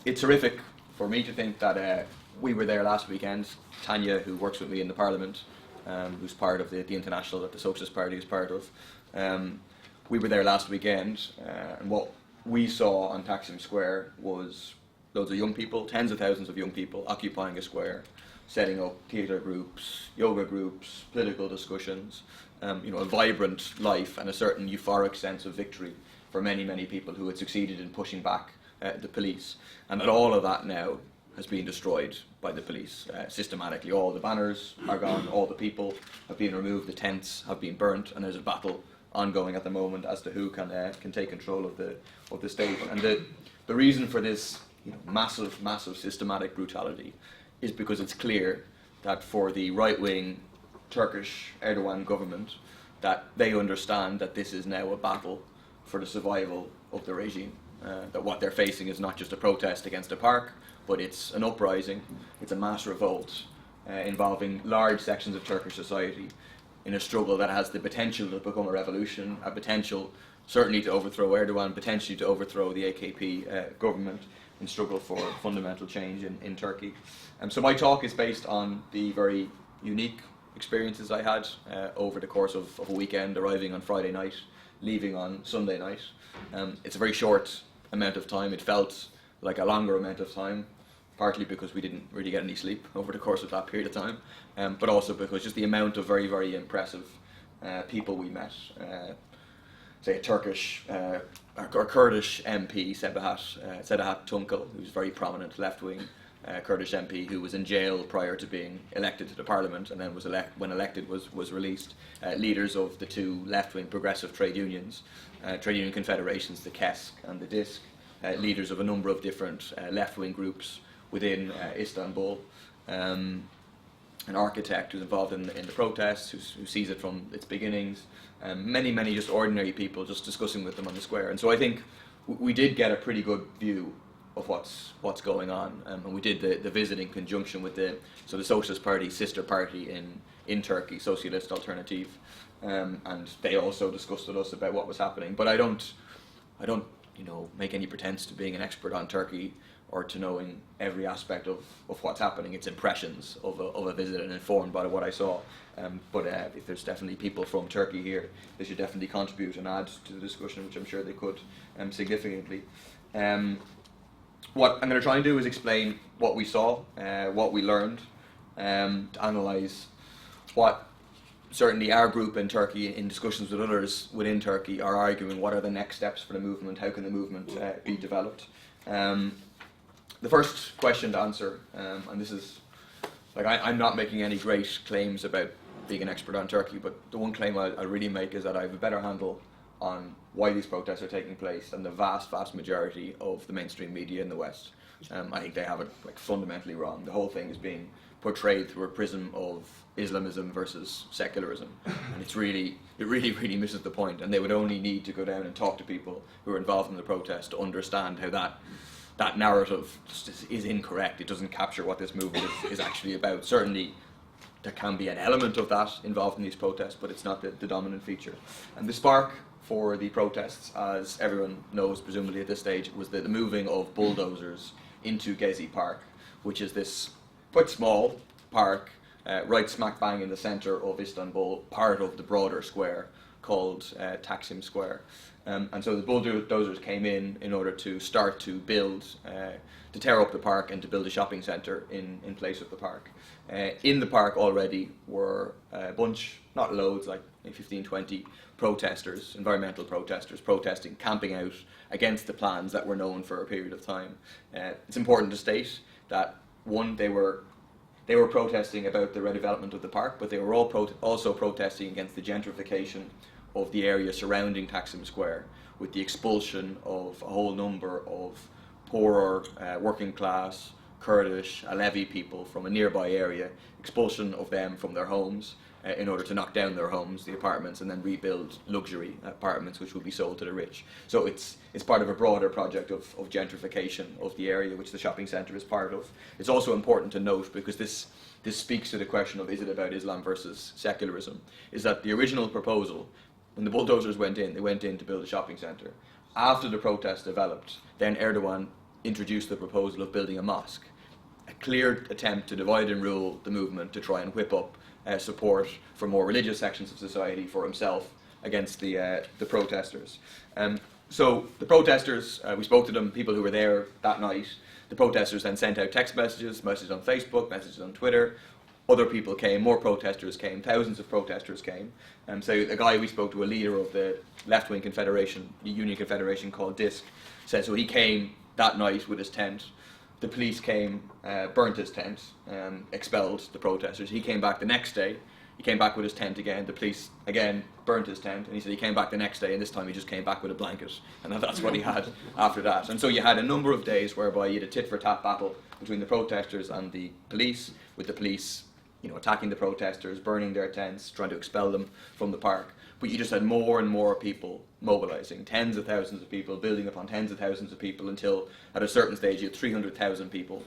it's horrific for me to think that we were there last weekend. Tanya, who works with me in the Parliament, who's part of the international that the Socialist Party is part of, we were there last weekend, and what we saw on Taksim Square was loads of young people, tens of thousands of young people occupying a square, setting up theatre groups, yoga groups, political discussions, a vibrant life and a certain euphoric sense of victory for many, many people who had succeeded in pushing back the police. And that all of that now has been destroyed by the police systematically. All the banners are gone, all the people have been removed, the tents have been burnt, and there's a battle ongoing at the moment as to who can take control of the state. And the reason for this massive systematic brutality is because it's clear that for the right-wing Turkish Erdogan government, that they understand that this is now a battle for the survival of the regime. That what they're facing is not just a protest against a park, but it's an uprising, it's a mass revolt involving large sections of Turkish society in a struggle that has the potential to become a revolution, a potential certainly to overthrow Erdogan, potentially to overthrow the AKP government in struggle for fundamental change in Turkey. So my talk is based on the very unique experiences I had over the course of a weekend, arriving on Friday night, leaving on Sunday night. It's a very short amount of time. It felt like a longer amount of time, partly because we didn't really get any sleep over the course of that period of time, but also because just the amount of very, very impressive people we met. Say a Turkish or Kurdish MP, Sedahat Tunkel, who's a very prominent left-wing Kurdish MP who was in jail prior to being elected to the parliament, and then was when elected was released. Leaders of the two left-wing progressive trade unions, trade union confederations, the KESK and the DISK, leaders of a number of different left-wing groups within Istanbul. An architect who's involved in the protests, who sees it from its beginnings. Many just ordinary people, just discussing with them on the square. And so I think we did get a pretty good view of what's going on, and we did the visit in conjunction with the Socialist Party sister party in Turkey, Socialist Alternative, and they also discussed with us about what was happening. But I don't make any pretense to being an expert on Turkey or to knowing every aspect of what's happening. It's impressions of a visit and informed by what I saw. But if there's definitely people from Turkey here, they should definitely contribute and add to the discussion, which I'm sure they could significantly. What I'm going to try and do is explain what we saw, what we learned, to analyse what certainly our group in Turkey, in discussions with others within Turkey, are arguing. What are the next steps for the movement? How can the movement be developed? The first question to answer, and this is, I'm not making any great claims about being an expert on Turkey, but the one claim I really make is that I have a better handle on why these protests are taking place than the vast majority of the mainstream media in the West. I think they have it fundamentally wrong. The whole thing is being portrayed through a prism of Islamism versus secularism, and it really misses the point. And they would only need to go down and talk to people who are involved in the protest to understand how that narrative just is incorrect. It doesn't capture what this movement is actually about. Certainly there can be an element of that involved in these protests, but it's not the dominant feature. And the spark for the protests, as everyone knows presumably at this stage, was the moving of bulldozers into Gezi Park, which is this quite small park right smack bang in the centre of Istanbul, part of the broader square called Taksim Square. And so the bulldozers came in order to start to build, to tear up the park and to build a shopping centre in place of the park. In the park already were a bunch, not loads, like 15, 20 protesters, environmental protesters, protesting, camping out against the plans that were known for a period of time. It's important to state that, one, they were protesting about the redevelopment of the park, but they were also protesting against the gentrification of the area surrounding Taksim Square, with the expulsion of a whole number of poorer, working class, Kurdish, Alevi people from a nearby area, expulsion of them from their homes in order to knock down their homes, the apartments, and then rebuild luxury apartments which will be sold to the rich. So it's part of a broader project of gentrification of the area, which the shopping centre is part of. It's also important to note, because this speaks to the question of, is it about Islam versus secularism, is that the original proposal, when the bulldozers went in, they went in to build a shopping centre. After the protest developed, then Erdogan introduced the proposal of building a mosque. A clear attempt to divide and rule the movement, to try and whip up support for more religious sections of society for himself against the protesters. So the protesters, we spoke to them, people who were there that night. The protesters then sent out text messages, messages on Facebook, messages on Twitter. Other people came, more protesters came, thousands of protesters came. So the guy we spoke to, a leader of the left-wing confederation, the union confederation called DISC, said so he came that night with his tent. The police came, burnt his tent, expelled the protesters. He came back the next day. He came back with his tent again. The police, again, burnt his tent. And he said he came back the next day, and this time he just came back with a blanket. And that's what he had after that. And so you had a number of days whereby you had a tit-for-tat battle between the protesters and the police, with the police attacking the protesters, burning their tents, trying to expel them from the park. But you just had more and more people mobilising, tens of thousands of people, building upon tens of thousands of people, until at a certain stage you had 300,000 people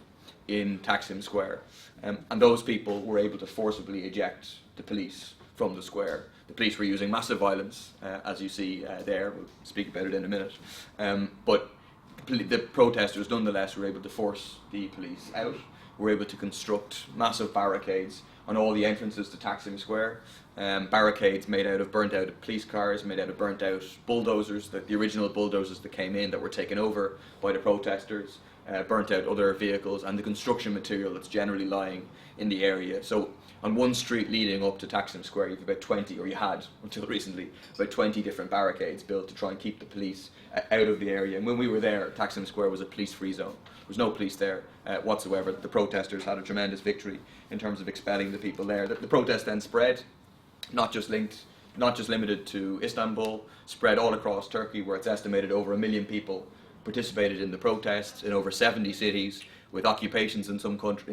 in Taksim Square. And those people were able to forcibly eject the police from the square. The police were using massive violence, as you see there. We'll speak about it in a minute. But the protesters nonetheless were able to force the police out, were able to construct massive barricades on all the entrances to Taksim Square. Barricades made out of burnt out police cars, made out of burnt out bulldozers, the original bulldozers that came in that were taken over by the protesters, burnt out other vehicles, and the construction material that's generally lying in the area. So on one street leading up to Taksim Square, you have about 20, or you had until recently, about 20 different barricades built to try and keep the police out of the area. And when we were there, Taksim Square was a police-free zone. There was no police there whatsoever. The protesters had a tremendous victory in terms of expelling the people there. The protest then spread, not just limited to Istanbul, spread all across Turkey, where it's estimated over 1 million people participated in the protests in over 70 cities, with occupations in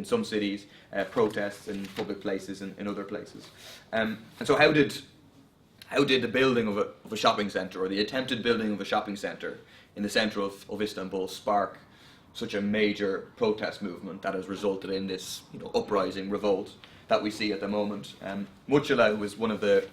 some cities, protests in public places and in other places. And so how did the building of a shopping centre, or the attempted building of a shopping centre in the centre of Istanbul, spark such a major protest movement that has resulted in this uprising, revolt that we see at the moment? Muchala, who was one of the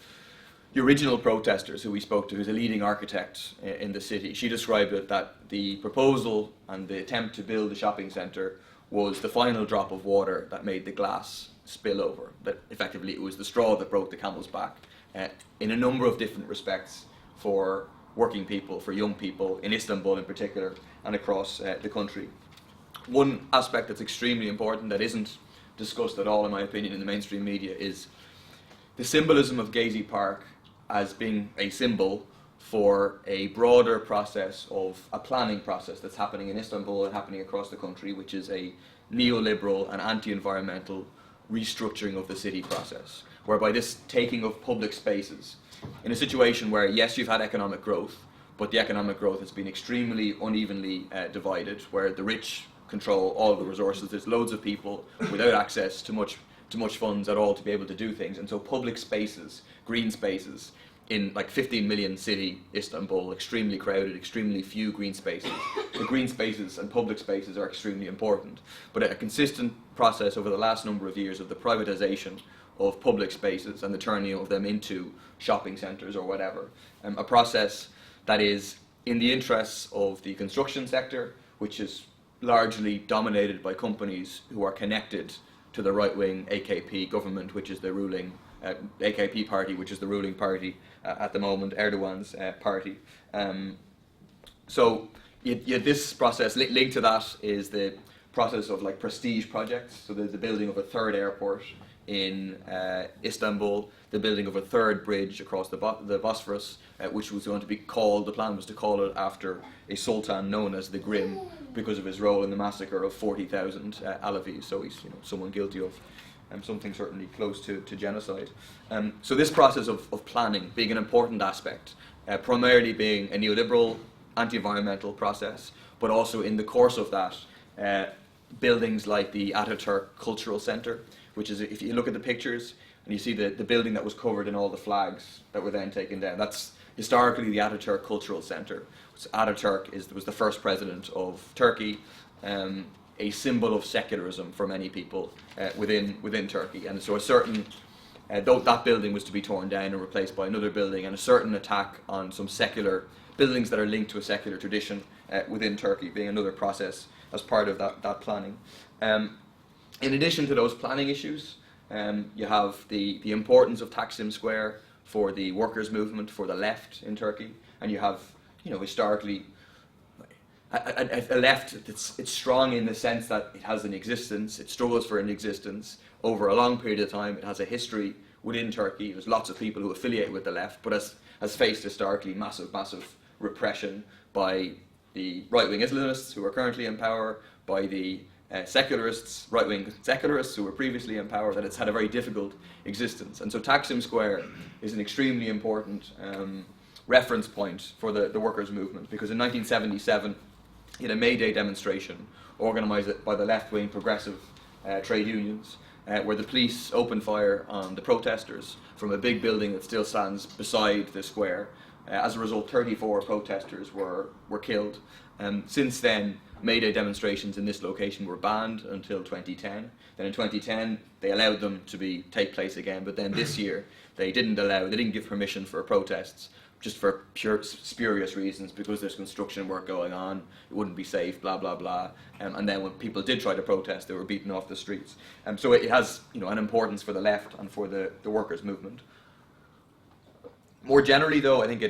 original protesters who we spoke to, who's a leading architect in the city, she described it that the proposal and the attempt to build a shopping centre was the final drop of water that made the glass spill over. That effectively it was the straw that broke the camel's back in a number of different respects for working people, for young people in Istanbul in particular, and across the country. One aspect that's extremely important that isn't discussed at all, in my opinion, in the mainstream media is the symbolism of Gezi Park as being a symbol for a broader process, of a planning process that's happening in Istanbul and happening across the country, which is a neoliberal and anti-environmental restructuring of the city process, whereby this taking of public spaces in a situation where, yes, you've had economic growth, but the economic growth has been extremely unevenly divided, where the rich control all of the resources. There's loads of people without access to much funds at all to be able to do things, and so public spaces, green spaces, in like 15 million city Istanbul, extremely crowded, extremely few green spaces. The green spaces and public spaces are extremely important, but a consistent process over the last number of years of the privatization of public spaces and the turning of them into shopping centres or whatever, a process that is in the interests of the construction sector, which is largely dominated by companies who are connected to the right-wing AKP government, which is the ruling AKP party, which is the ruling party at the moment, Erdogan's party. So this process, linked to that is the process of like prestige projects. So there's the building of a third airport in Istanbul, the building of a third bridge across the Bosphorus, which was going to be called, the plan was to call it after a sultan known as the Grim, because of his role in the massacre of 40,000 Alevis. So he's someone guilty of something certainly close to genocide. So this process of planning being an important aspect, primarily being a neoliberal, anti-environmental process, but also in the course of that, buildings like the Ataturk Cultural Centre, which is, if you look at the pictures and you see the building that was covered in all the flags that were then taken down, that's historically the Ataturk Cultural Centre. Ataturk was the first president of Turkey, a symbol of secularism for many people within Turkey. And so though that building was to be torn down and replaced by another building, and a certain attack on some secular buildings that are linked to a secular tradition within Turkey being another process as part of that planning. In addition to those planning issues, you have the importance of Taksim Square for the workers' movement, for the left in Turkey, and you have, historically, a left it's strong in the sense that it has an existence, it struggles for an existence over a long period of time. It has a history within Turkey. There's lots of people who affiliate with the left, but has faced historically massive repression by the right-wing Islamists who are currently in power, by the secularists, right-wing secularists who were previously in power, that it's had a very difficult existence. And so Taksim Square is an extremely important reference point for the workers' movement, because in 1977, in a May Day demonstration organised by the left-wing progressive trade unions, where the police opened fire on the protesters from a big building that still stands beside the square. As a result, 34 protesters were killed. Since then, May Day demonstrations in this location were banned until 2010. Then in 2010, they allowed them to take place again, but then this year, they didn't give permission for protests, just for pure spurious reasons, because there's construction work going on, it wouldn't be safe, blah, blah, blah. And then when people did try to protest, they were beaten off the streets. So it has, an importance for the left and for the workers' movement. More generally, though, I think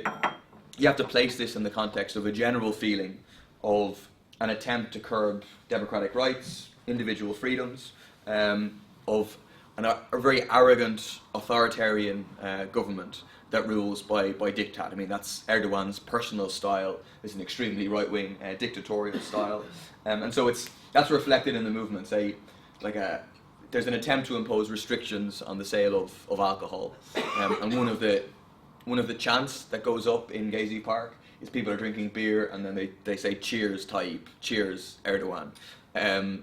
you have to place this in the context of a general feeling of an attempt to curb democratic rights, individual freedoms, of a very arrogant, authoritarian government that rules by diktat. I mean, that's Erdogan's personal style. It's an extremely right-wing, dictatorial style, and so that's reflected in the movement. There's an attempt to impose restrictions on the sale of alcohol, and one of the chants that goes up in Gezi Park is people are drinking beer and then they say "Cheers Tayyip," "Cheers Erdogan."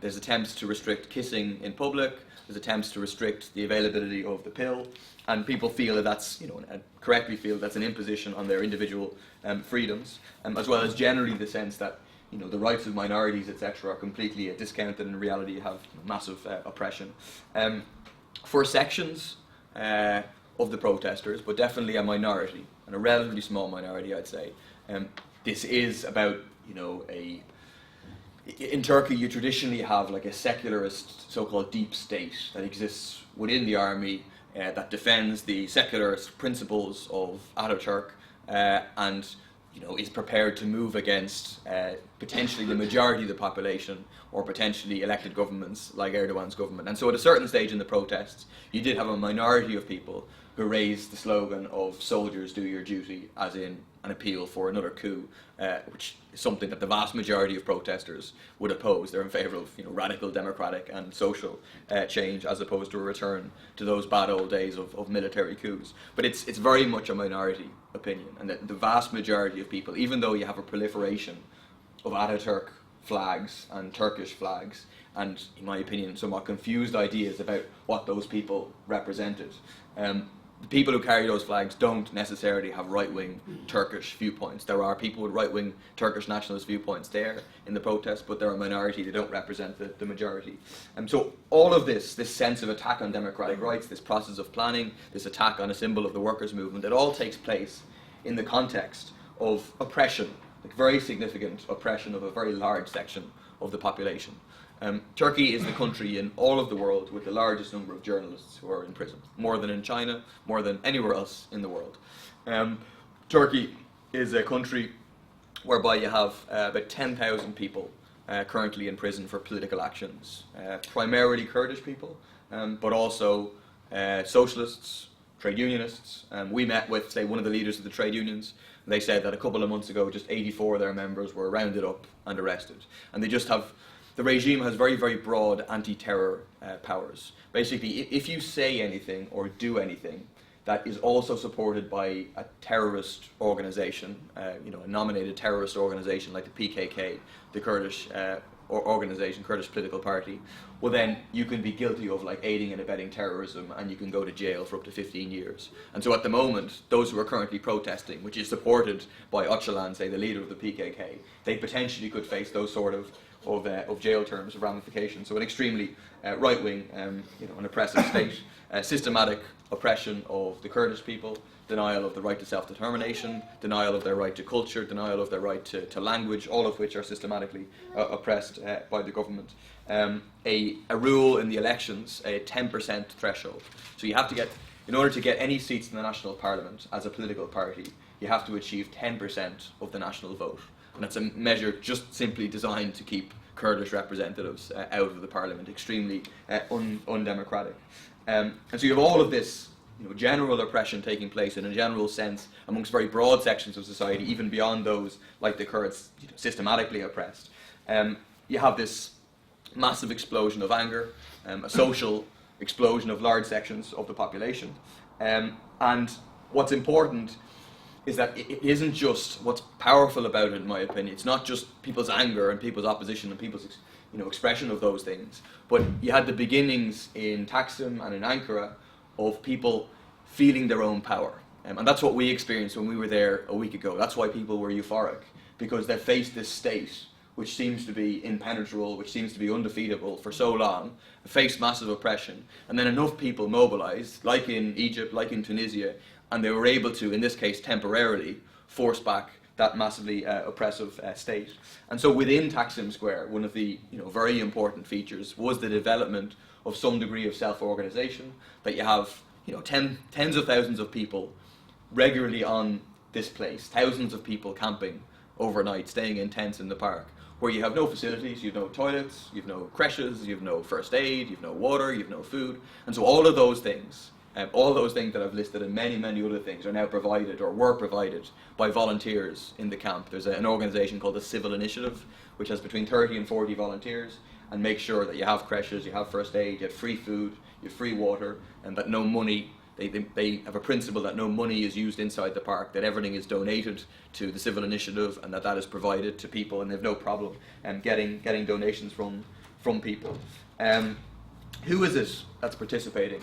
There's attempts to restrict kissing in public. There's attempts to restrict the availability of the pill, and people feel that that's, and correctly feel that's an imposition on their individual freedoms, as well as generally the sense that, the rights of minorities, etc., are completely discounted, and in reality have massive oppression. For sections of the protesters, but definitely a minority, and a relatively small minority, I'd say, this is about, in Turkey, you traditionally have like a secularist so-called deep state that exists within the army that defends the secularist principles of Ataturk and is prepared to move against potentially the majority of the population or potentially elected governments like Erdogan's government. And so at a certain stage in the protests, you did have a minority of people who raised the slogan of "Soldiers, do your duty," as in an appeal for another coup, which is something that the vast majority of protesters would oppose. They're in favour of radical democratic and social change, as opposed to a return to those bad old days of military coups. But it's very much a minority opinion, and the vast majority of people, even though you have a proliferation of Ataturk flags and Turkish flags, and in my opinion somewhat confused ideas about what those people represented, the people who carry those flags don't necessarily have right-wing Turkish viewpoints. There are people with right-wing Turkish nationalist viewpoints there in the protests, but they're a minority. They don't represent the majority. So all of this sense of attack on democratic rights, this process of planning, this attack on a symbol of the workers' movement, it all takes place in the context of oppression, like very significant oppression of a very large section of the population. Turkey is the country in all of the world with the largest number of journalists who are in prison, more than in China, more than anywhere else in the world. Turkey is a country whereby you have about 10,000 people currently in prison for political actions, primarily Kurdish people, but also socialists, trade unionists. We met with, say, one of the leaders of the trade unions. They said that a couple of months ago, just 84 of their members were rounded up and arrested. And the regime has very, very broad anti-terror powers. Basically, if you say anything or do anything that is also supported by a terrorist organization, a nominated terrorist organization like the PKK, the Kurdish organization, Kurdish political party, well then you can be guilty of aiding and abetting terrorism, and you can go to jail for up to 15 years. And so at the moment, those who are currently protesting, which is supported by Öcalan, say the leader of the PKK, they potentially could face those sort of of jail terms, of ramifications. So an extremely right-wing, and oppressive state, systematic oppression of the Kurdish people, denial of the right to self-determination, denial of their right to culture, denial of their right to language, all of which are systematically oppressed by the government. A rule in the elections, a 10% threshold. So you have to get, in order to get any seats in the national parliament as a political party, you have to achieve 10% of the national vote. And that's a measure just simply designed to keep Kurdish representatives out of the parliament, extremely undemocratic. And so you have all of this general oppression taking place in a general sense amongst very broad sections of society, even beyond those like the Kurds, systematically oppressed. You have this massive explosion of anger, a social explosion of large sections of the population. And what's important is that it isn't just what's powerful about it, in my opinion. It's not just people's anger and people's opposition and people's expression of those things, but you had the beginnings in Taksim and in Ankara of people feeling their own power. And that's what we experienced when we were there a week ago. That's why people were euphoric, because they faced this state which seems to be impenetrable, which seems to be undefeatable for so long, faced massive oppression, and then enough people mobilized, like in Egypt, like in Tunisia, and they were able to, in this case temporarily, force back that massively oppressive state. And so within Taksim Square, one of the very important features was the development of some degree of self-organization, that you have tens of thousands of people regularly on this place, thousands of people camping overnight, staying in tents in the park, where you have no facilities, you have no toilets, you have no creches, you have no first aid, you have no water, you have no food. And so all those things that I've listed and many, many other things are now provided or were provided by volunteers in the camp. There's an organisation called the Civil Initiative, which has between 30 and 40 volunteers, and make sure that you have creches, you have first aid, you have free food, you have free water, and that no money, they have a principle that no money is used inside the park, that everything is donated to the Civil Initiative, and that is provided to people, and they have no problem getting donations from people. Who is it that's participating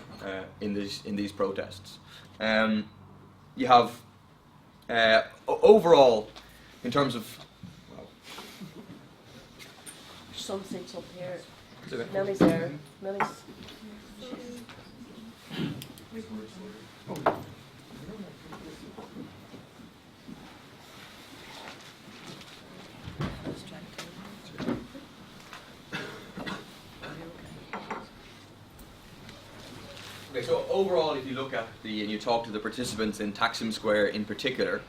in these protests? You have overall, in terms of some seats up here. Okay. Millie's there. Millie's. Okay, so overall, if you look at and you talk to the participants in Taksim Square in particular,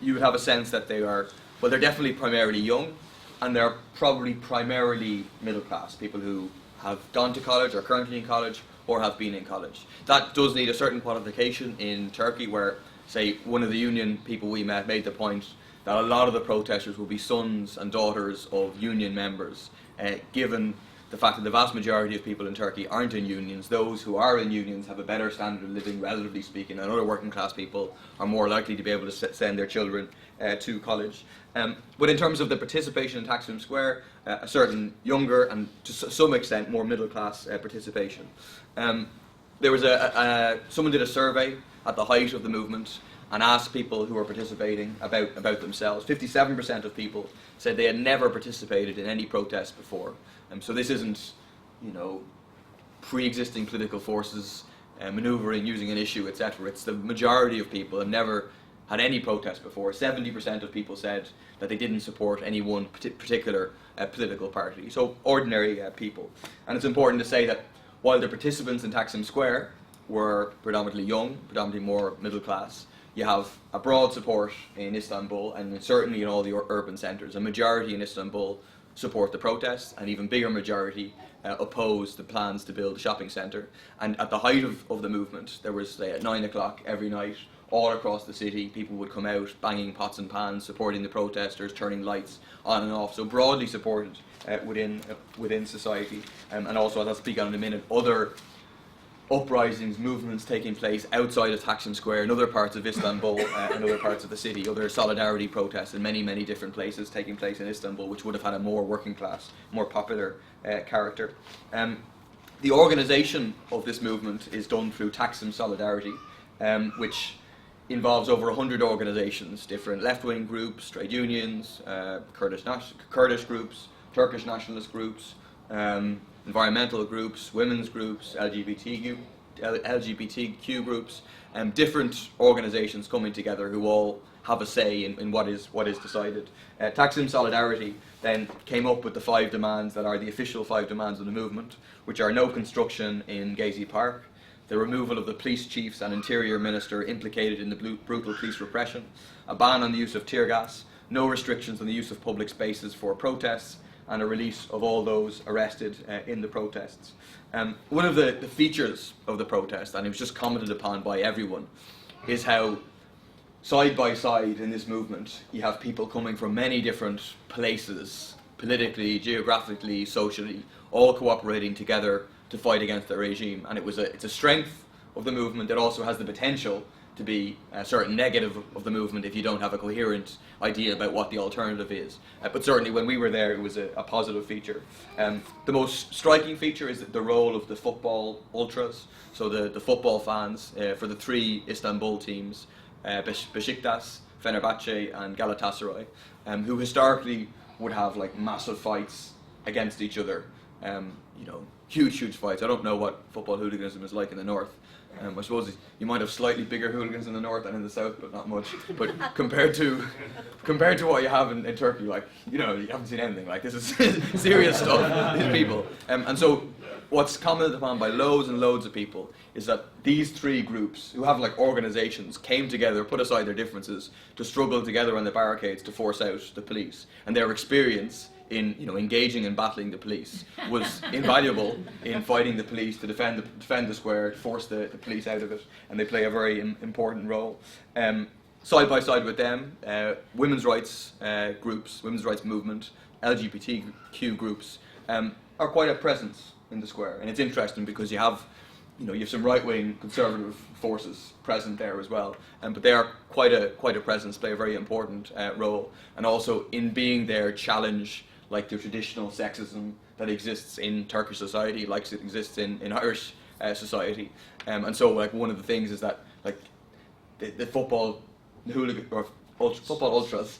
you would have a sense that they're definitely primarily young, and they're probably primarily middle class, people who have gone to college, are currently in college, or have been in college. That does need a certain qualification in Turkey, where, say, one of the union people we met made the point that a lot of the protesters will be sons and daughters of union members, given the fact that the vast majority of people in Turkey aren't in unions. Those who are in unions have a better standard of living, relatively speaking, and other working class people are more likely to be able to send their children to college. But in terms of the participation in Taksim Square, a certain younger and to some extent more middle class participation. There was someone did a survey at the height of the movement and asked people who were participating about themselves. 57% of people said they had never participated in any protest before. So this isn't, pre-existing political forces manoeuvring, using an issue, etc. It's the majority of people have never had any protest before. 70% of people said that they didn't support any one particular political party. So ordinary people. And it's important to say that while the participants in Taksim Square were predominantly young, predominantly more middle class, you have a broad support in Istanbul and certainly in all the urban centres. A majority in Istanbul support the protests, and even bigger majority oppose the plans to build a shopping centre. And at the height of the movement, there was at 9 o'clock every night, all across the city, people would come out banging pots and pans, supporting the protesters, turning lights on and off. So broadly supported within society. And also, as I'll speak on in a minute, other uprisings, movements taking place outside of Taksim Square in other parts of Istanbul and other parts of the city, other solidarity protests in many, many different places taking place in Istanbul, which would have had a more working class, more popular character. The organisation of this movement is done through Taksim Solidarity, which involves over 100 organisations, different left-wing groups, trade unions, Kurdish groups, Turkish nationalist groups, environmental groups, women's groups, LGBTQ groups, different organisations coming together who all have a say in what is decided. Taksim Solidarity then came up with the 5 demands that are the official 5 demands of the movement, which are no construction in Gezi Park, the removal of the police chiefs and interior minister implicated in the brutal police repression, a ban on the use of tear gas, no restrictions on the use of public spaces for protests, and a release of all those arrested in the protests. One of the features of the protest, and it was just commented upon by everyone, is how side by side in this movement you have people coming from many different places, politically, geographically, socially, all cooperating together to fight against the regime. And it's a strength of the movement. It also has the potential to be a certain negative of the movement if you don't have a coherent idea about what the alternative is. But certainly when we were there, it was a positive feature. The most striking feature is the role of the football ultras, so the football fans for the 3 Istanbul teams, Beşiktaş, Fenerbahçe and Galatasaray, who historically would have like massive fights against each other. Huge fights. I don't know what football hooliganism is like in the north. I suppose you might have slightly bigger hooligans in the north than in the south, but not much. But compared to what you have in Turkey, you haven't seen anything. Like, this is serious stuff. These people, and so what's commented upon by loads and loads of people is that these 3 groups, who have like organisations, came together, put aside their differences, to struggle together on the barricades to force out the police, and their experience in engaging and battling the police was invaluable in fighting the police to defend the square, to force the police out of it, and they play a very important role. Side by side with them, women's rights groups, women's rights movement, LGBTQ groups are quite a presence in the square, and it's interesting because you have some right-wing conservative forces present there as well, but they are quite a presence, play a very important role, and also in being there challenge like the traditional sexism that exists in Turkish society, like it exists in Irish society, and so like one of the things is that like the football ultras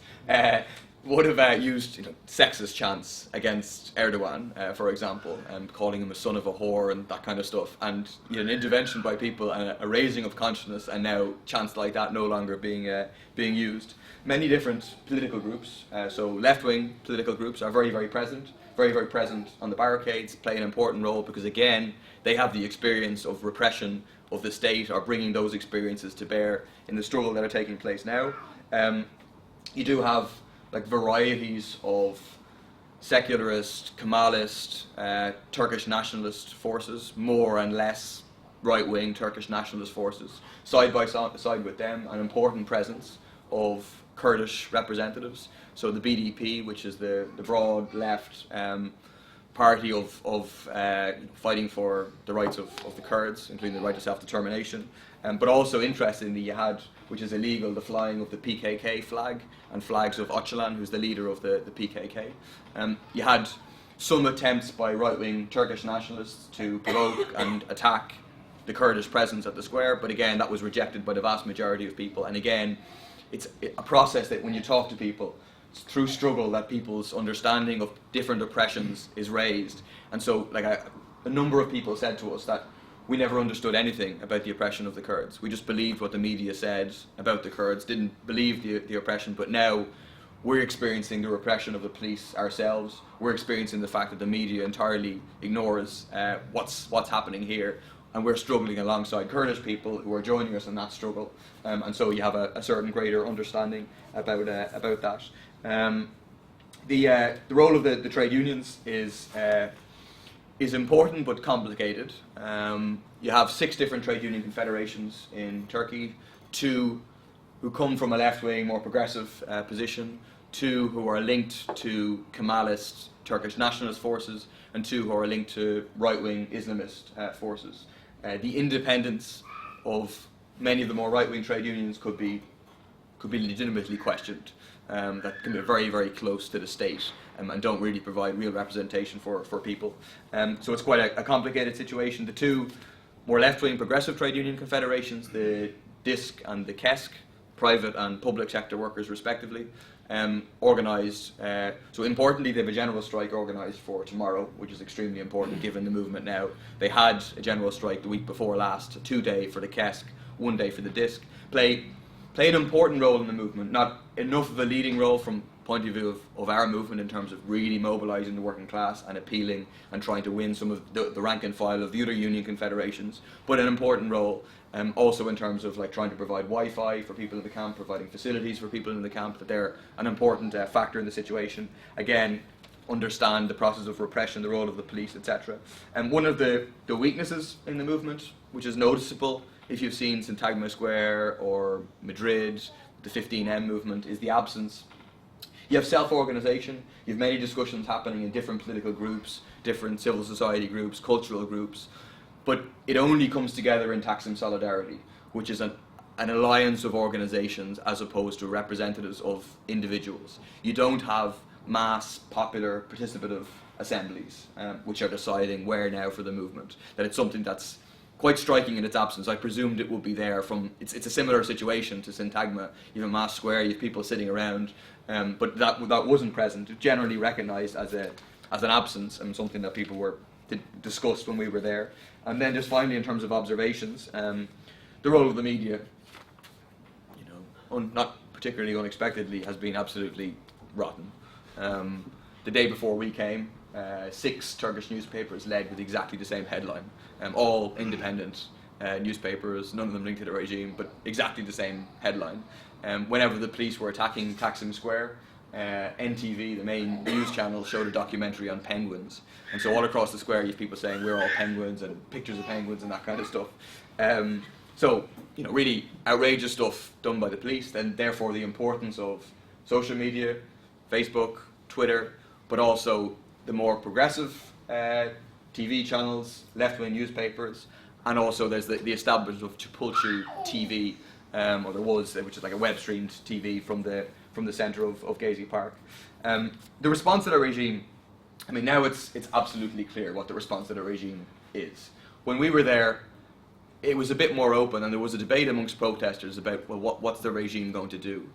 would have used sexist chants against Erdogan, for example, and calling him a son of a whore and that kind of stuff, and an intervention by people and a raising of consciousness, and now chants like that no longer being used. Many different political groups, so left-wing political groups, are very present on the barricades, play an important role because again they have the experience of repression of the state, or bringing those experiences to bear in the struggle that are taking place now. You do have like varieties of secularist, Kemalist, Turkish nationalist forces, more and less right-wing Turkish nationalist forces. Side by side with them, an important presence of Kurdish representatives. So the BDP, which is the broad left party of fighting for the rights of the Kurds, including the right to self-determination. But also, interestingly, you had, which is illegal, the flying of the PKK flag and flags of Öcalan, who's the leader of the PKK. You had some attempts by right-wing Turkish nationalists to provoke and attack the Kurdish presence at the square, but again, that was rejected by the vast majority of people. And again, it's a process that when you talk to people, it's through struggle that people's understanding of different oppressions is raised. And so, like a number of people said to us that we never understood anything about the oppression of the Kurds. We just believed what the media said about the Kurds, didn't believe the oppression, but now we're experiencing the repression of the police ourselves. We're experiencing the fact that the media entirely ignores what's happening here, and we're struggling alongside Kurdish people who are joining us in that struggle. And so you have a certain greater understanding about that. The role of the trade unions is important but complicated. You have 6 different trade union confederations in Turkey, 2 who come from a left-wing, more progressive position, 2 who are linked to Kemalist Turkish nationalist forces, and 2 who are linked to right-wing Islamist forces. The independence of many of the more right-wing trade unions could be legitimately questioned. That can be very close to the state and don't really provide real representation for people. So it's quite a complicated situation. The 2 more left-wing progressive trade union confederations, the DISK and the KESK, private and public sector workers respectively, organised, so importantly they have a general strike organised for tomorrow, which is extremely important given the movement now. They had a general strike the week before last, a 2-day for the KESC, 1 day for the DISC. Play an important role in the movement, not enough of a leading role from point of view of our movement in terms of really mobilising the working class and appealing and trying to win some of the rank and file of the other union confederations, but an important role also in terms of like trying to provide Wi-Fi for people in the camp, providing facilities for people in the camp, that they're an important factor in the situation. Again, understand the process of repression, the role of the police, etc. And one of the weaknesses in the movement, which is noticeable if you've seen Syntagma Square or Madrid, the 15M movement, is the absence. You have self-organisation, you have many discussions happening in different political groups, different civil society groups, cultural groups, but it only comes together in Taksim Solidarity, which is an alliance of organisations as opposed to representatives of individuals. You don't have mass, popular, participative assemblies, which are deciding where now for the movement. That it's something that's quite striking in its absence. I presumed it would be there from, it's a similar situation to Syntagma. You have a mass square, you have people sitting around, but that wasn't present. Generally recognised as an absence and something that people were discussed when we were there. And then just finally in terms of observations, the role of the media, not particularly unexpectedly, has been absolutely rotten. The day before we came, 6 Turkish newspapers led with exactly the same headline, all independent newspapers, none of them linked to the regime, but exactly the same headline. Whenever the police were attacking Taksim Square, NTV, the main news channel, showed a documentary on penguins. And so all across the square you have people saying we're all penguins and pictures of penguins and that kind of stuff. So, really outrageous stuff done by the police, and therefore the importance of social media, Facebook, Twitter, but also the more progressive TV channels, left-wing newspapers, and also there's the establishment of Chapulchu TV, or there was, which is like a web-streamed TV from the centre of Gezi Park. The response to the regime, I mean, now it's absolutely clear what the response to the regime is. When we were there, it was a bit more open, and there was a debate amongst protesters about, well, what's the regime going to do?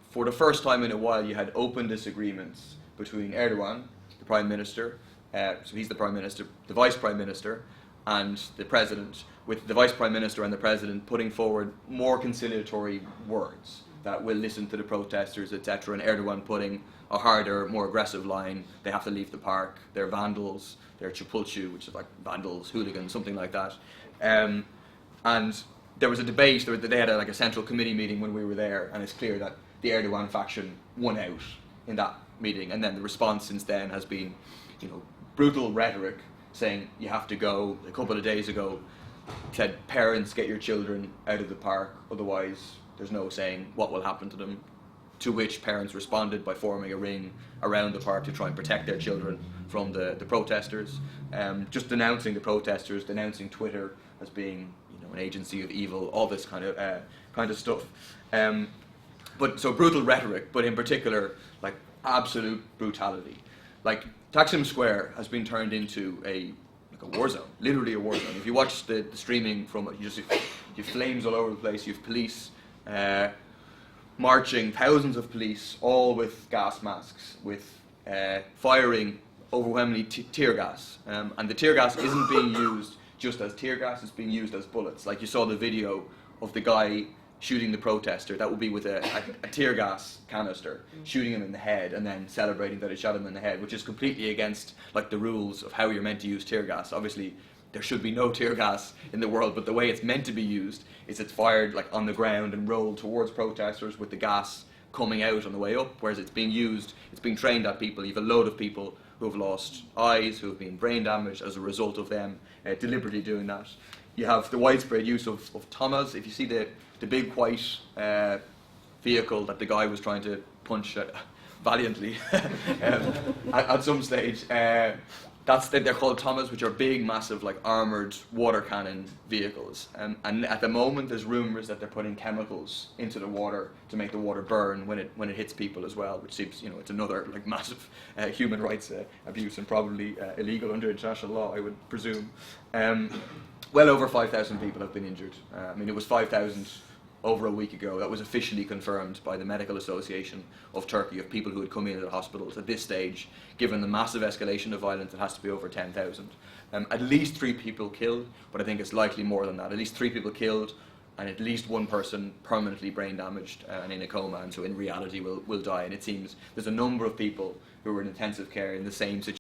For the first time in a while, you had open disagreements between Erdogan, the Prime Minister, so he's the Prime Minister, the Vice Prime Minister, and the President, with the Vice Prime Minister and the President putting forward more conciliatory words that will listen to the protesters, etc., and Erdogan putting a harder, more aggressive line. They have to leave the park, they're vandals, they're Chapulchu, which is like vandals, hooligans, something like that. And there was a debate, they had a central committee meeting when we were there, and it's clear that the Erdogan faction won out in that meeting, and then the response since then has been, brutal rhetoric saying you have to go. A couple of days ago said, parents, get your children out of the park, otherwise there's no saying what will happen to them, to which parents responded by forming a ring around the park to try and protect their children from the protesters, just denouncing the protesters, denouncing Twitter as being an agency of evil, all this kind of stuff. But so brutal rhetoric, but in particular like absolute brutality. Like Taksim Square has been turned into a war zone, literally a war zone. If you watch the streaming from it, you have flames all over the place. You have police marching, thousands of police, all with gas masks, with firing overwhelmingly tear gas, and the tear gas isn't being used just as tear gas, it's being used as bullets. Like you saw the video of the guy shooting the protester, that would be with a tear gas canister, shooting him in the head and then celebrating that it shot him in the head, which is completely against the rules of how you're meant to use tear gas. Obviously there should be no tear gas in the world, but the way it's meant to be used is it's fired on the ground and rolled towards protesters with the gas coming out on the way up, whereas it's being used, it's being trained at people. You have a load of people who have lost eyes, who have been brain damaged as a result of them deliberately doing that. You have the widespread use of Thomas. If you see the big white vehicle that the guy was trying to punch valiantly at some stage, they're called Thomas, which are big, massive, armoured water cannon vehicles. And at the moment, there's rumours that they're putting chemicals into the water to make the water burn when it hits people as well, which seems, it's another massive human rights abuse and probably illegal under international law, I would presume. Well over 5,000 people have been injured. It was 5,000 over a week ago. That was officially confirmed by the Medical Association of Turkey, of people who had come into the hospitals. At this stage, given the massive escalation of violence, it has to be over 10,000. At least 3 people killed, but I think it's likely more than that. At least 3 people killed, and at least 1 person permanently brain damaged and in a coma, and so in reality will die. And it seems there's a number of people who are in intensive care in the same situation.